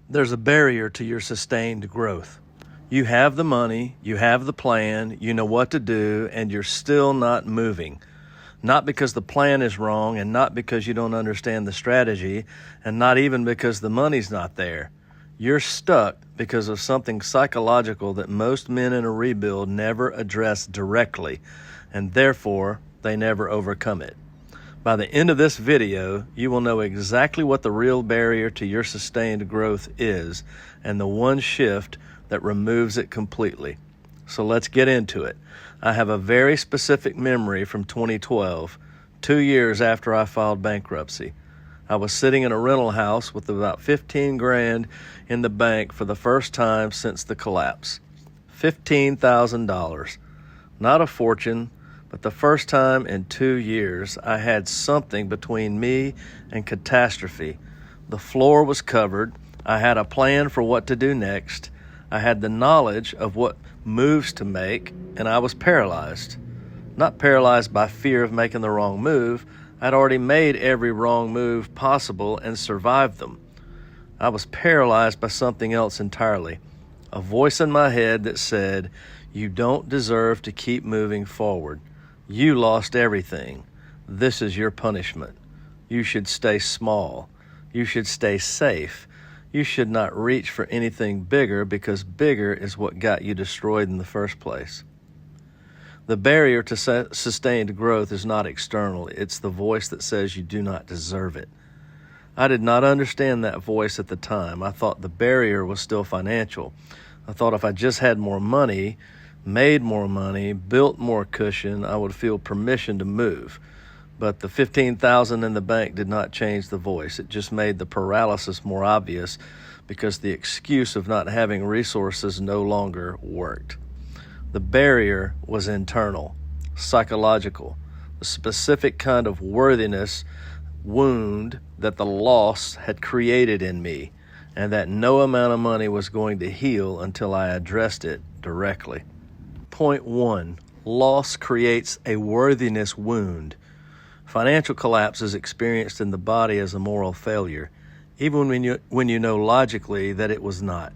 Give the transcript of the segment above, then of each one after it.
There's a barrier to your sustained growth. You have the money, you have the plan, you know what to do, and you're still not moving. Not because the plan is wrong, and not because you don't understand the strategy, and not even because the money's not there. You're stuck because of something psychological that most men in a rebuild never address directly, and therefore they never overcome it. By the end of this video, you will know exactly what the real barrier to your sustained growth is, and the one shift that removes it completely. So let's get into it. I have a very specific memory from 2012, 2 years after I filed bankruptcy. I was sitting in a rental house with about 15 grand in the bank for the first time since the collapse. $15,000. Not a fortune, but the first time in 2 years I had something between me and catastrophe. The floor was covered. I had a plan for what to do next. I had the knowledge of what moves to make, and I was paralyzed. Not paralyzed by fear of making the wrong move. I'd already made every wrong move possible and survived them. I was paralyzed by something else entirely. A voice in my head that said, "You don't deserve to keep moving forward. You lost everything. This is your punishment. You should stay small. You should stay safe. You should not reach for anything bigger because bigger is what got you destroyed in the first place." The barrier to sustained growth is not external. It's the voice that says you do not deserve it. I did not understand that voice at the time. I thought the barrier was still financial. I thought if I just had more money, made more money, built more cushion, I would feel permission to move. But the $15,000 in the bank did not change the voice. It just made the paralysis more obvious because the excuse of not having resources no longer worked. The barrier was internal, psychological, a specific kind of worthiness wound that the loss had created in me, and that no amount of money was going to heal until I addressed it directly. Point 1. Loss creates a worthiness wound. Financial collapse is experienced in the body as a moral failure, even when you know logically that it was not,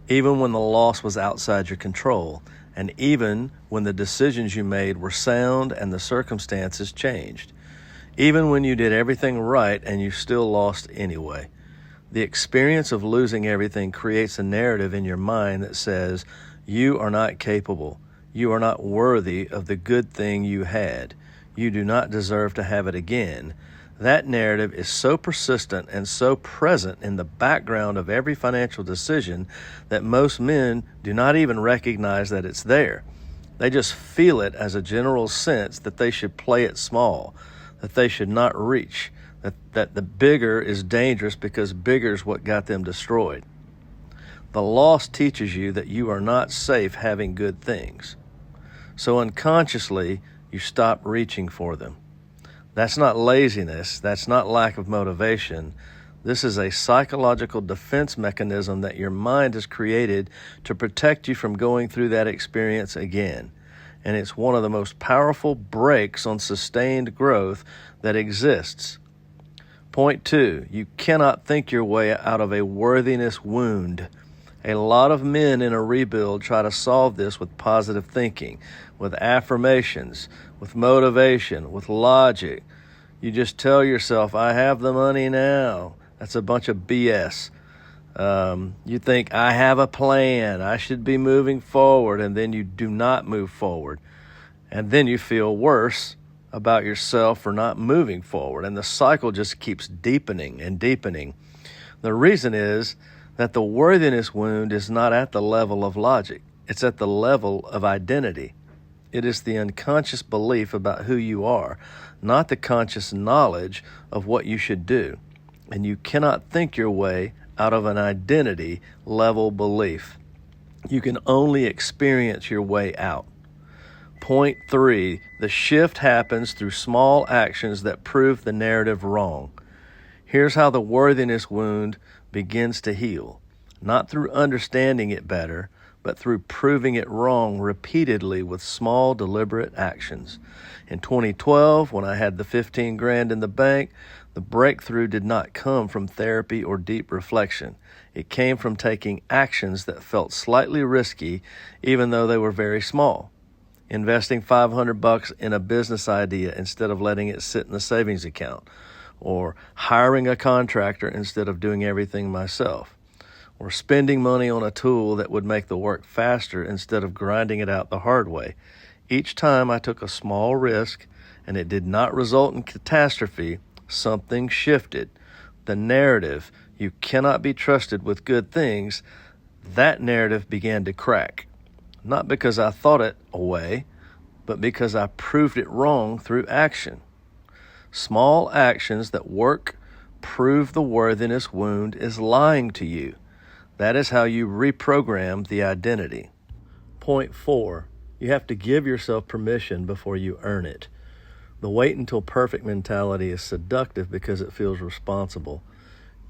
even when the loss was outside your control, and even when the decisions you made were sound and the circumstances changed, even when you did everything right and you still lost anyway. The experience of losing everything creates a narrative in your mind that says, you are not capable. You are not worthy of the good thing you had. You do not deserve to have it again. That narrative is so persistent and so present in the background of every financial decision that most men do not even recognize that it's there. They just feel it as a general sense that they should play it small, that they should not reach, that the bigger is dangerous because bigger is what got them destroyed. The loss teaches you that you are not safe having good things. So unconsciously, you stop reaching for them. That's not laziness. That's not lack of motivation. This is a psychological defense mechanism that your mind has created to protect you from going through that experience again. And it's one of the most powerful brakes on sustained growth that exists. Point 2, you cannot think your way out of a worthiness wound. A lot of men in a rebuild try to solve this with positive thinking, with affirmations, with motivation, with logic. You just tell yourself, I have the money now. That's a bunch of BS. You think, I have a plan. I should be moving forward, and then you do not move forward. And then you feel worse about yourself for not moving forward, and the cycle just keeps deepening and deepening. The reason is that the worthiness wound is not at the level of logic. It's at the level of identity. It is the unconscious belief about who you are, not the conscious knowledge of what you should do. And you cannot think your way out of an identity level belief. You can only experience your way out. Point 3, the shift happens through small actions that prove the narrative wrong. Here's how the worthiness wound begins to heal, not through understanding it better, but through proving it wrong repeatedly with small, deliberate actions. In 2012, when I had the 15 grand in the bank, The breakthrough did not come from therapy or deep reflection. It came from taking actions that felt slightly risky, even though they were very small. Investing $500 in a business idea instead of letting it sit in the savings account, or hiring a contractor instead of doing everything myself, or spending money on a tool that would make the work faster instead of grinding it out the hard way. Each time I took a small risk and it did not result in catastrophe, something shifted. The narrative, "you cannot be trusted with good things," that narrative began to crack. Not because I thought it away, but because I proved it wrong through action. Small actions that work prove the worthiness wound is lying to you. That is how you reprogram the identity. Point 4, you have to give yourself permission before you earn it. The wait until perfect mentality is seductive because it feels responsible.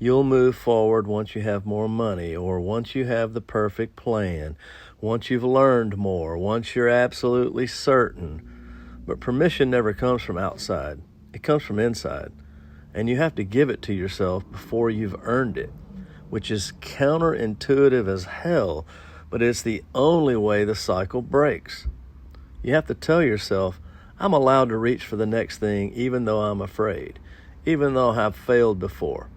You'll move forward once you have more money, or once you have the perfect plan, once you've learned more, once you're absolutely certain. But permission never comes from outside. It comes from inside. And you have to give it to yourself before you've earned it, which is counterintuitive as hell, but it's the only way the cycle breaks. You have to tell yourself, I'm allowed to reach for the next thing even though I'm afraid, even though I've failed before.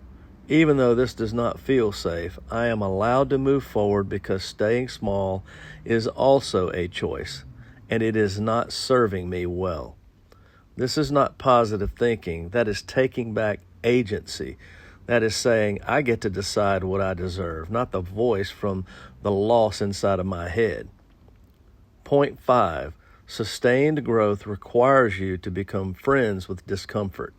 Even though this does not feel safe, I am allowed to move forward because staying small is also a choice, and it is not serving me well. This is not positive thinking. That is taking back agency. That is saying, I get to decide what I deserve, not the voice from the loss inside of my head. Point 5, sustained growth requires you to become friends with discomfort.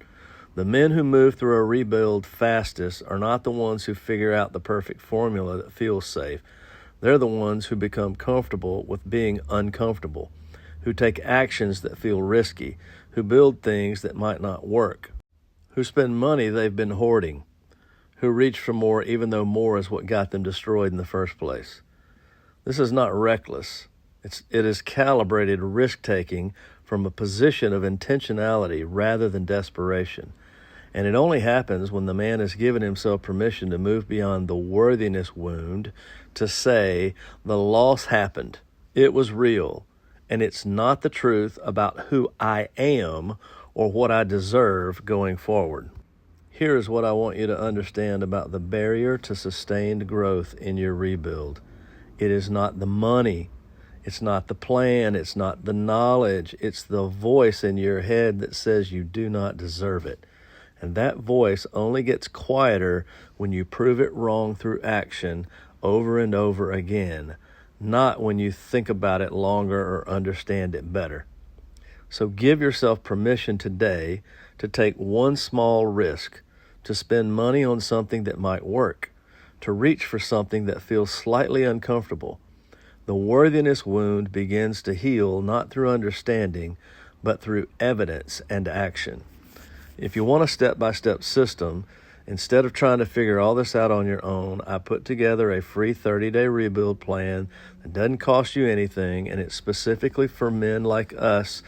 The men who move through a rebuild fastest are not the ones who figure out the perfect formula that feels safe. They're the ones who become comfortable with being uncomfortable, who take actions that feel risky, who build things that might not work, who spend money they've been hoarding, who reach for more even though more is what got them destroyed in the first place. This is not reckless. It is calibrated risk-taking from a position of intentionality rather than desperation. And it only happens when the man has given himself permission to move beyond the worthiness wound, to say, the loss happened, it was real, and it's not the truth about who I am or what I deserve going forward. Here is what I want you to understand about the barrier to sustained growth in your rebuild. It is not the money. It's not the plan. It's not the knowledge. It's the voice in your head that says you do not deserve it. And that voice only gets quieter when you prove it wrong through action over and over again, not when you think about it longer or understand it better. So give yourself permission today to take one small risk, to spend money on something that might work, to reach for something that feels slightly uncomfortable. The worthiness wound begins to heal not through understanding, but through evidence and action. If you want a step-by-step system, instead of trying to figure all this out on your own, I put together a free 30-day rebuild plan that doesn't cost you anything, and it's specifically for men like us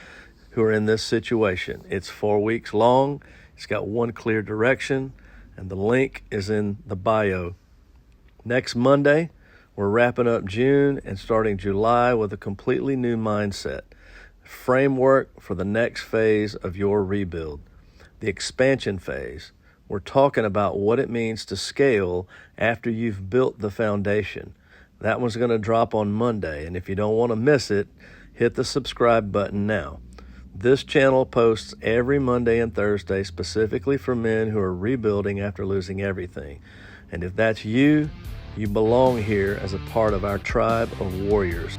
who are in this situation. It's 4 weeks long, it's got one clear direction, and the link is in the bio. Next Monday, we're wrapping up June and starting July with a completely new mindset, framework for the next phase of your rebuild. The expansion phase. We're talking about what it means to scale after you've built the foundation. That one's going to drop on Monday, and if you don't want to miss it, hit the subscribe button now. This channel posts every Monday and Thursday specifically for men who are rebuilding after losing everything. And if that's you, you belong here as a part of our tribe of warriors.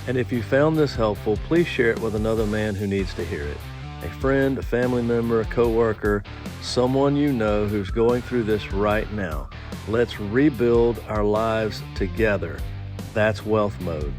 And if you found this helpful, please share it with another man who needs to hear it. A friend, a family member, a coworker, someone you know who's going through this right now. Let's rebuild our lives together. That's wealth mode.